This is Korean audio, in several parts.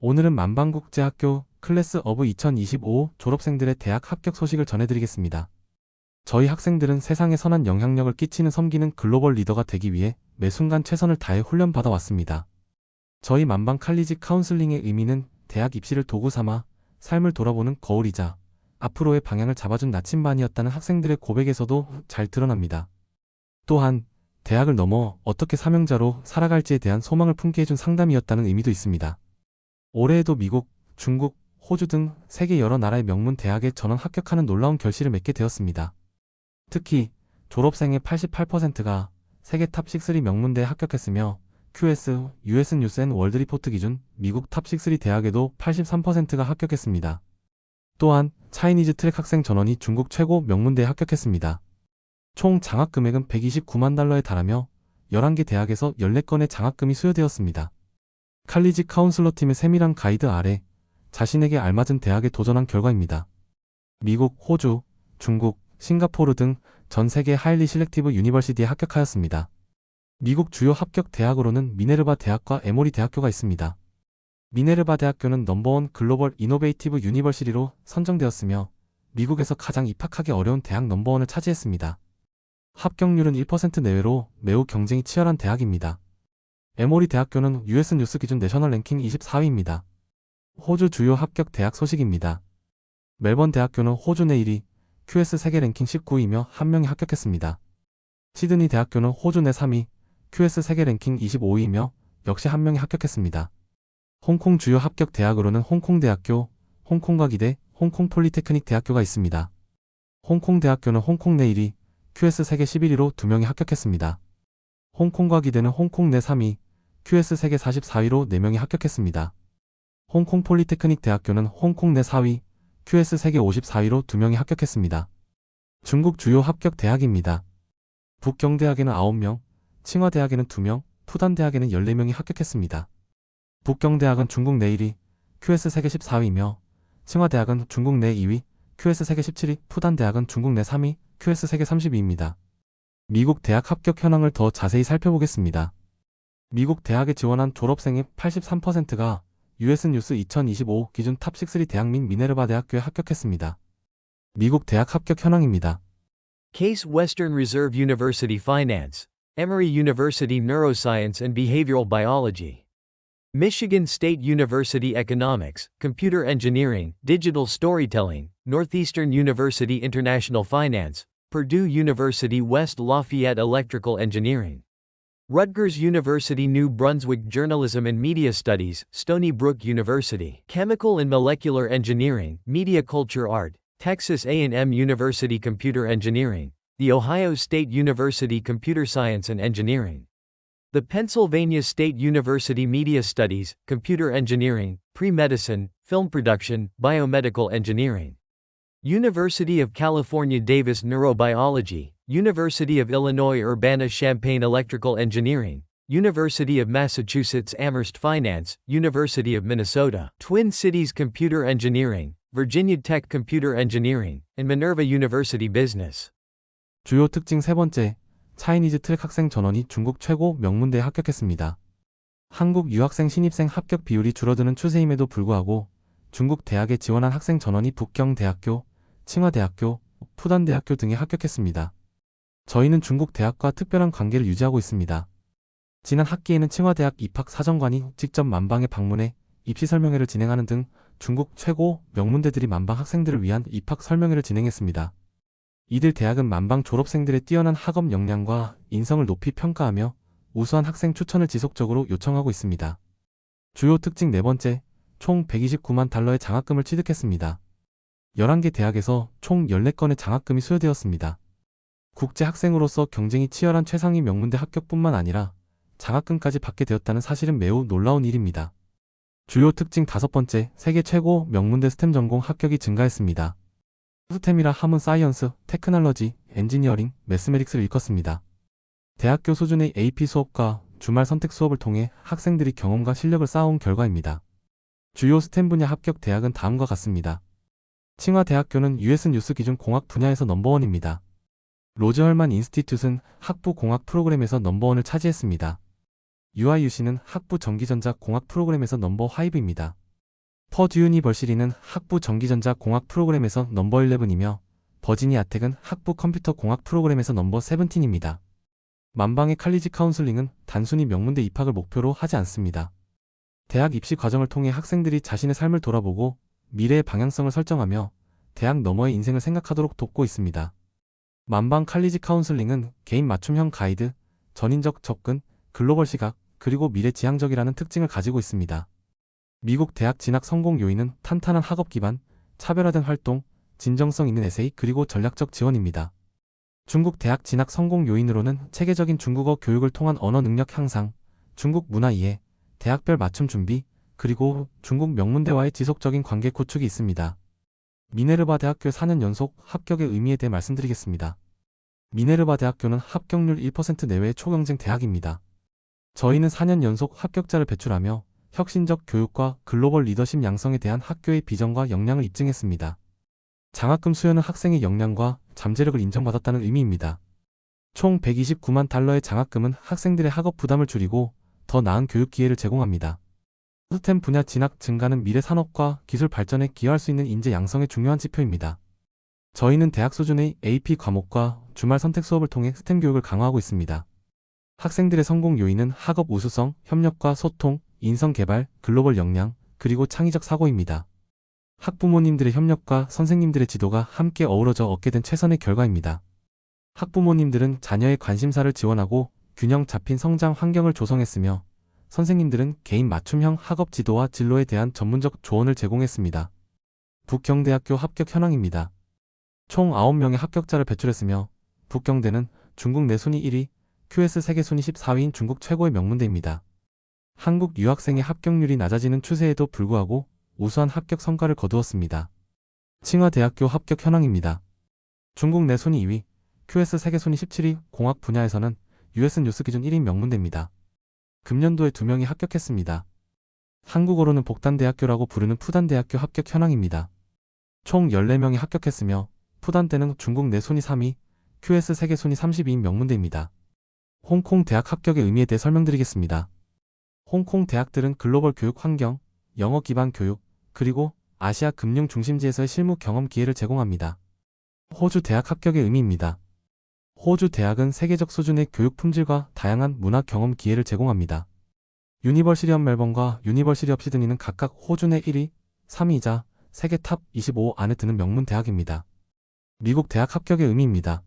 오늘은 만방국제학교 클래스 오브 2025 졸업생들의 대학 합격 소식을 전해드리겠습니다. 저희 학생들은 세상에 선한 영향력을 끼치는 섬기는 글로벌 리더가 되기 위해 매 순간 최선을 다해 훈련받아 왔습니다. 저희 만방 칼리지 카운슬링의 의미는 대학 입시를 도구 삼아 삶을 돌아보는 거울이자 앞으로의 방향을 잡아준 나침반이었다는 학생들의 고백에서도 잘 드러납니다. 또한 대학을 넘어 어떻게 사명자로 살아갈지에 대한 소망을 품게 해준 상담이었다는 의미도 있습니다. 올해에도 미국, 중국, 호주 등 세계 여러 나라의 명문 대학에 전원 합격하는 놀라운 결실을 맺게 되었습니다. 특히 졸업생의 88%가 세계 탑6 명문대에 합격했으며 QS, US 뉴스 앤 월드 리포트 기준 미국 탑6 대학에도 83%가 합격했습니다. 또한 차이니즈 트랙 학생 전원이 중국 최고 명문대에 합격했습니다. 총 장학 금액은 129만 달러에 달하며 11개 대학에서 14건의 장학금이 수여되었습니다. 칼리지 카운슬러 팀의 세밀한 가이드 아래 자신에게 알맞은 대학에 도전한 결과입니다. 미국, 호주, 중국, 싱가포르 등 전 세계 하일리 실렉티브 유니버시티에 합격하였습니다. 미국 주요 합격 대학으로는 미네르바 대학과 에모리 대학교가 있습니다. 미네르바 대학교는 넘버원 글로벌 이노베이티브 유니버시티로 선정되었으며 미국에서 가장 입학하기 어려운 대학 넘버원을 차지했습니다. 합격률은 1% 내외로 매우 경쟁이 치열한 대학입니다. 에모리 대학교는 US 뉴스 기준 내셔널 랭킹 24위입니다. 호주 주요 합격 대학 소식입니다. 멜번 대학교는 호주 내 1위, QS 세계 랭킹 19위이며 1명이 합격했습니다. 시드니 대학교는 호주 내 3위, QS 세계 랭킹 25위이며 역시 1명이 합격했습니다. 홍콩 주요 합격 대학으로는 홍콩 대학교, 홍콩과 기대, 홍콩 폴리테크닉 대학교가 있습니다. 홍콩 대학교는 홍콩 내 1위, QS 세계 11위로 2명이 합격했습니다. 홍콩과 기대는 홍콩 내 3위, QS 세계 44위로 4명이 합격했습니다. 홍콩 폴리테크닉 대학교는 홍콩 내 4위, QS 세계 54위로 2명이 합격했습니다. 중국 주요 합격 대학입니다. 북경대학에는 9명, 칭화대학에는 2명, 푸단대학에는 14명이 합격했습니다. 북경대학은 중국 내 1위, QS 세계 14위며 칭화대학은 중국 내 2위, QS 세계 17위, 푸단대학은 중국 내 3위, QS 세계 32위입니다. 미국 대학 합격 현황을 더 자세히 살펴보겠습니다. 미국 대학에 지원한 졸업생의 83%가 US 뉴스 2025 기준 탑6 대학 및 미네르바 대학교에 합격했습니다. 미국 대학 합격 현황입니다. Case Western Reserve University Finance, Emory University Neuroscience and Behavioral Biology, Michigan State University Economics, Computer Engineering, Digital Storytelling, Northeastern University International Finance, Purdue University West Lafayette Electrical Engineering, Rutgers University New Brunswick Journalism and Media Studies, Stony Brook University, Chemical and Molecular Engineering, Media Culture Art, Texas A&M University Computer Engineering, The Ohio State University Computer Science and Engineering, the Pennsylvania State University Media Studies, Computer Engineering, Pre-Medicine, Film Production, Biomedical Engineering, University of California Davis Neurobiology, University of Illinois Urbana-Champaign Electrical Engineering, University of Massachusetts Amherst Finance, University of Minnesota, Twin Cities Computer Engineering, Virginia Tech Computer Engineering, and Minerva University Business. 주요 특징 세 번째, 차이니즈 트랙 학생 전원이 중국 최고 명문대에 합격했습니다. 한국 유학생 신입생 합격 비율이 줄어드는 추세임에도 불구하고 중국 대학에 지원한 학생 전원이 북경대학교, 칭화대학교, 푸단대학교 등에 합격했습니다. 저희는 중국 대학과 특별한 관계를 유지하고 있습니다. 지난 학기에는 칭화대학 입학 사정관이 직접 만방에 방문해 입시 설명회를 진행하는 등 중국 최고 명문대들이 만방 학생들을 위한 입학 설명회를 진행했습니다. 이들 대학은 만방 졸업생들의 뛰어난 학업 역량과 인성을 높이 평가하며 우수한 학생 추천을 지속적으로 요청하고 있습니다. 주요 특징 네 번째, 총 129만 달러의 장학금을 취득했습니다. 11개 대학에서 총 14건의 장학금이 수여되었습니다. 국제 학생으로서 경쟁이 치열한 최상위 명문대 합격뿐만 아니라 장학금까지 받게 되었다는 사실은 매우 놀라운 일입니다. 주요 특징 다섯 번째, 세계 최고 명문대 스템 전공 합격이 증가했습니다. 스템이라 함은 사이언스, 테크놀로지, 엔지니어링, 매스메릭스를 일컫습니다. 대학교 수준의 AP 수업과 주말 선택 수업을 통해 학생들이 경험과 실력을 쌓아온 결과입니다. 주요 스템 분야 합격 대학은 다음과 같습니다. 칭화대학교는 US 뉴스 기준 공학 분야에서 넘버원입니다. 로즈 헐만 인스티튜트는 학부 공학 프로그램에서 넘버원을 차지했습니다. UIUC는 학부 전기전자 공학 프로그램에서 넘버 5입니다. 퍼듀 유니버시티는 학부 전기전자 공학 프로그램에서 넘버 11이며 버지니아 텍은 학부 컴퓨터 공학 프로그램에서 넘버 17입니다. 만방의 칼리지 카운슬링은 단순히 명문대 입학을 목표로 하지 않습니다. 대학 입시 과정을 통해 학생들이 자신의 삶을 돌아보고 미래의 방향성을 설정하며 대학 너머의 인생을 생각하도록 돕고 있습니다. 만방 칼리지 카운슬링은 개인 맞춤형 가이드, 전인적 접근, 글로벌 시각, 그리고 미래지향적이라는 특징을 가지고 있습니다. 미국 대학 진학 성공 요인은 탄탄한 학업 기반, 차별화된 활동, 진정성 있는 에세이 그리고 전략적 지원입니다. 중국 대학 진학 성공 요인으로는 체계적인 중국어 교육을 통한 언어 능력 향상, 중국 문화 이해, 대학별 맞춤 준비, 그리고 중국 명문대와의 지속적인 관계 구축이 있습니다. 미네르바 대학교 4년 연속 합격의 의미에 대해 말씀드리겠습니다. 미네르바 대학교는 합격률 1% 내외의 초경쟁 대학입니다. 저희는 4년 연속 합격자를 배출하며 혁신적 교육과 글로벌 리더십 양성에 대한 학교의 비전과 역량을 입증했습니다. 장학금 수여는 학생의 역량과 잠재력을 인정받았다는 의미입니다. 총 129만 달러의 장학금은 학생들의 학업 부담을 줄이고 더 나은 교육 기회를 제공합니다. 스템 분야 진학 증가는 미래 산업과 기술 발전에 기여할 수 있는 인재 양성의 중요한 지표입니다. 저희는 대학 수준의 AP 과목과 주말 선택 수업을 통해 스템 교육을 강화하고 있습니다. 학생들의 성공 요인은 학업 우수성, 협력과 소통, 인성개발, 글로벌 역량, 그리고 창의적 사고입니다. 학부모님들의 협력과 선생님들의 지도가 함께 어우러져 얻게 된 최선의 결과입니다. 학부모님들은 자녀의 관심사를 지원하고 균형 잡힌 성장 환경을 조성했으며 선생님들은 개인 맞춤형 학업 지도와 진로에 대한 전문적 조언을 제공했습니다. 북경대학교 합격 현황입니다. 총 9명의 합격자를 배출했으며 북경대는 중국 내 순위 1위, QS 세계 순위 14위인 중국 최고의 명문대입니다. 한국 유학생의 합격률이 낮아지는 추세에도 불구하고 우수한 합격 성과를 거두었습니다. 칭화대학교 합격 현황입니다. 중국 내 순위 2위, QS 세계 순위 17위, 공학 분야에서는 US 뉴스 기준 1인 명문대입니다. 금년도에 2명이 합격했습니다. 한국어로는 복단대학교라고 부르는 푸단대학교 합격 현황입니다. 총 14명이 합격했으며 푸단대는 중국 내 순위 3위, QS 세계 순위 32인 명문대입니다. 홍콩 대학 합격의 의미에 대해 설명드리겠습니다. 홍콩 대학들은 글로벌 교육 환경, 영어 기반 교육, 그리고 아시아 금융 중심지에서의 실무 경험 기회를 제공합니다. 호주 대학 합격의 의미입니다. 호주 대학은 세계적 수준의 교육 품질과 다양한 문화 경험 기회를 제공합니다. 유니버시티 업 멜번과 유니버시티 업 시드니는 각각 호주 내 1위, 3위이자 세계 탑 25 안에 드는 명문 대학입니다. 미국 대학 합격의 의미입니다.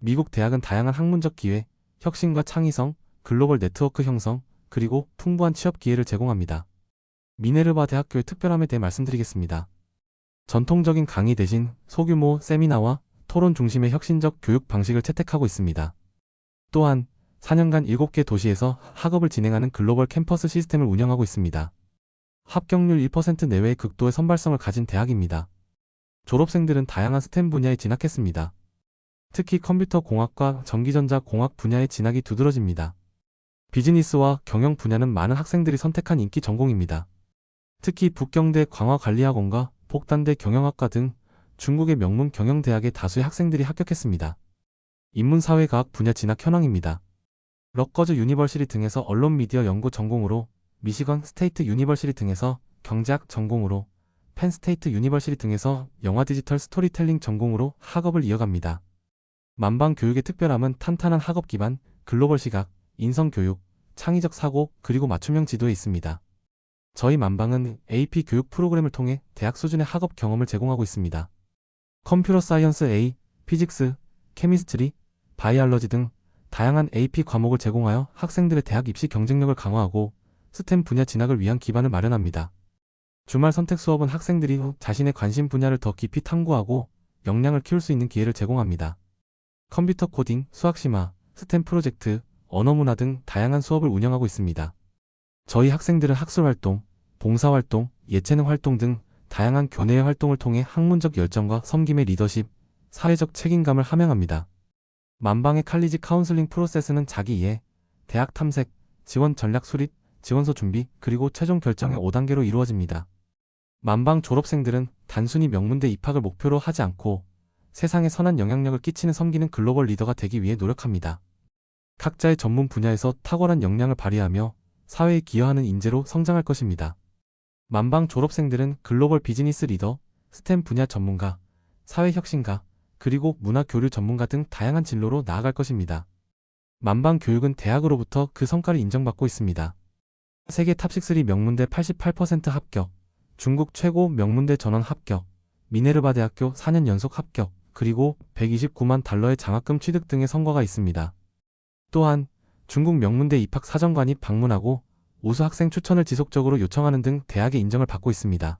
미국 대학은 다양한 학문적 기회, 혁신과 창의성, 글로벌 네트워크 형성, 그리고 풍부한 취업 기회를 제공합니다. 미네르바 대학교의 특별함에 대해 말씀드리겠습니다. 전통적인 강의 대신 소규모 세미나와 토론 중심의 혁신적 교육 방식을 채택하고 있습니다. 또한 4년간 7개 도시에서 학업을 진행하는 글로벌 캠퍼스 시스템을 운영하고 있습니다. 합격률 1% 내외의 극도의 선발성을 가진 대학입니다. 졸업생들은 다양한 스템 분야에 진학했습니다. 특히 컴퓨터 공학과 전기전자 공학 분야의 진학이 두드러집니다. 비즈니스와 경영 분야는 많은 학생들이 선택한 인기 전공입니다. 특히 북경대 광화관리학원과 복단대 경영학과 등 중국의 명문 경영대학의 다수의 학생들이 합격했습니다. 인문사회과학 분야 진학 현황입니다. 럿거즈 유니버시티 등에서 언론 미디어 연구 전공으로, 미시건 스테이트 유니버시티 등에서 경제학 전공으로, 펜 스테이트 유니버시티 등에서 영화 디지털 스토리텔링 전공으로 학업을 이어갑니다. 만방 교육의 특별함은 탄탄한 학업 기반, 글로벌 시각, 인성교육, 창의적 사고, 그리고 맞춤형 지도에 있습니다. 저희 만방은 AP 교육 프로그램을 통해 대학 수준의 학업 경험을 제공하고 있습니다. 컴퓨터 사이언스 A, 피직스, 케미스트리, 바이올로지 등 다양한 AP 과목을 제공하여 학생들의 대학 입시 경쟁력을 강화하고 스템 분야 진학을 위한 기반을 마련합니다. 주말 선택 수업은 학생들이 자신의 관심 분야를 더 깊이 탐구하고 역량을 키울 수 있는 기회를 제공합니다. 컴퓨터 코딩, 수학 심화, 스템 프로젝트, 언어 문화 등 다양한 수업을 운영하고 있습니다. 저희 학생들은 학술활동, 봉사활동, 예체능 활동 등 다양한 교내의 활동을 통해 학문적 열정과 섬김의 리더십, 사회적 책임감을 함양합니다. 만방의 칼리지 카운슬링 프로세스는 자기 이해, 대학 탐색, 지원 전략 수립, 지원서 준비, 그리고 최종 결정의 5단계로 이루어집니다. 만방 졸업생들은 단순히 명문대 입학을 목표로 하지 않고 세상에 선한 영향력을 끼치는 섬기는 글로벌 리더가 되기 위해 노력합니다. 각자의 전문 분야에서 탁월한 역량을 발휘하며 사회에 기여하는 인재로 성장할 것입니다. 만방 졸업생들은 글로벌 비즈니스 리더, 스템 분야 전문가, 사회혁신가, 그리고 문화교류 전문가 등 다양한 진로로 나아갈 것입니다. 만방 교육은 대학으로부터 그 성과를 인정받고 있습니다. 세계 탑6 명문대 88% 합격, 중국 최고 명문대 전원 합격, 미네르바 대학교 4년 연속 합격, 그리고 129만 달러의 장학금 취득 등의 성과가 있습니다. 또한 중국 명문대 입학 사정관이 방문하고 우수 학생 추천을 지속적으로 요청하는 등 대학의 인정을 받고 있습니다.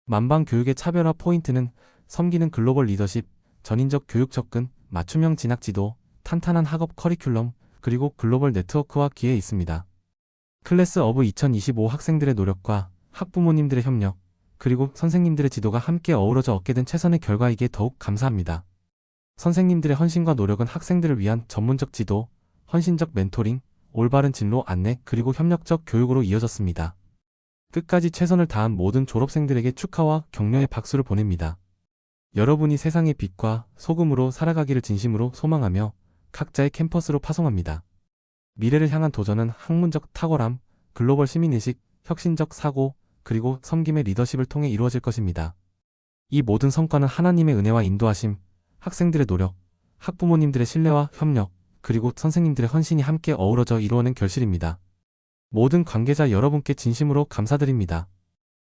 만방 교육의 차별화 포인트는 섬기는 글로벌 리더십, 전인적 교육 접근, 맞춤형 진학 지도, 탄탄한 학업 커리큘럼, 그리고 글로벌 네트워크와 기회에 있습니다. 클래스 오브 2025 학생들의 노력과 학부모님들의 협력, 그리고 선생님들의 지도가 함께 어우러져 얻게 된 최선의 결과이기에 더욱 감사합니다. 선생님들의 헌신과 노력은 학생들을 위한 전문적 지도, 헌신적 멘토링, 올바른 진로 안내, 그리고 협력적 교육으로 이어졌습니다. 끝까지 최선을 다한 모든 졸업생들에게 축하와 격려의 박수를 보냅니다. 여러분이 세상의 빛과 소금으로 살아가기를 진심으로 소망하며 각자의 캠퍼스로 파송합니다. 미래를 향한 도전은 학문적 탁월함, 글로벌 시민의식, 혁신적 사고, 그리고 섬김의 리더십을 통해 이루어질 것입니다. 이 모든 성과는 하나님의 은혜와 인도하심, 학생들의 노력, 학부모님들의 신뢰와 협력, 그리고 선생님들의 헌신이 함께 어우러져 이루어낸 결실입니다. 모든 관계자 여러분께 진심으로 감사드립니다.